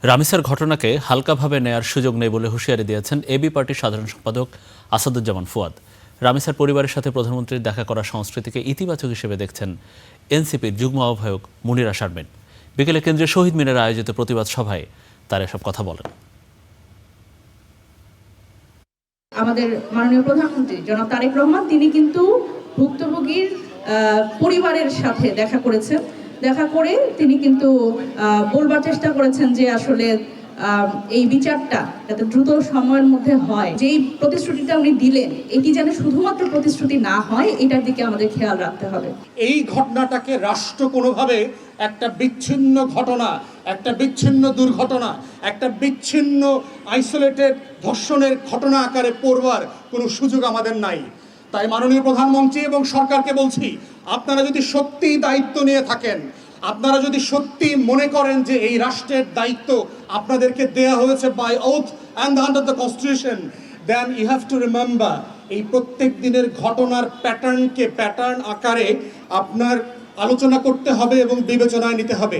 রামিসার ঘটনাকে হালকাভাবে নেয়ার সুযোগ নেই বলে হুঁশিয়ারি দিয়েছেন এবি পার্টির সাধারণ সম্পাদক আসাদুজ্জামান ফুয়াদ। রামিসার পরিবারের সাথে প্রধানমন্ত্রীর দেখা করার সংস্কৃতিকে ইতিবাচক হিসেবে দেখছেন এনসিপির যুগ্ম আহ্বায়ক মুনিরা শারমিন। বিকেলে কেন্দ্রীয় শহীদ মিনারে আয়োজিত প্রতিবাদ সভায় তারা এসব কথা বলেন। আমাদের মাননীয় প্রধানমন্ত্রী জনাব তারেক রহমান তিনি কিন্তু ভুক্তভোগীর পরিবারের সাথে দেখা করেছেন। দেখা করে তিনি কিন্তু বলবার চেষ্টা করেছেন যে আসলে এই বিচারটা যাতে দ্রুত সময়ের মধ্যে হয়, যেই প্রতিশ্রুতিটা উনি দিলেন এটি যেন শুধুমাত্র প্রতিশ্রুতি না হয়, এটার দিকে আমাদের খেয়াল রাখতে হবে। এই ঘটনাটাকে রাষ্ট্র কোনোভাবে একটা বিচ্ছিন্ন ঘটনা, একটা বিচ্ছিন্ন দুর্ঘটনা, একটা বিচ্ছিন্ন আইসোলেটেড ধর্ষণের ঘটনা আকারে পড়বার কোনো সুযোগ আমাদের নাই। তাই মাননীয় প্রধানমন্ত্রী এবং সরকারকে বলছি, আপনারা যদি সত্যি দায়িত্ব নিয়ে থাকেন, আপনারা যদি সত্যি মনে করেন যে এই রাষ্ট্রের দায়িত্ব আপনাদেরকে দেয়া হয়েছে by oath and under the constitution, then you have to remember এই প্রত্যেক দিনের ঘটনার প্যাটার্ন আকারে আপনার আলোচনা করতে হবে এবং বিবেচনায় নিতে হবে।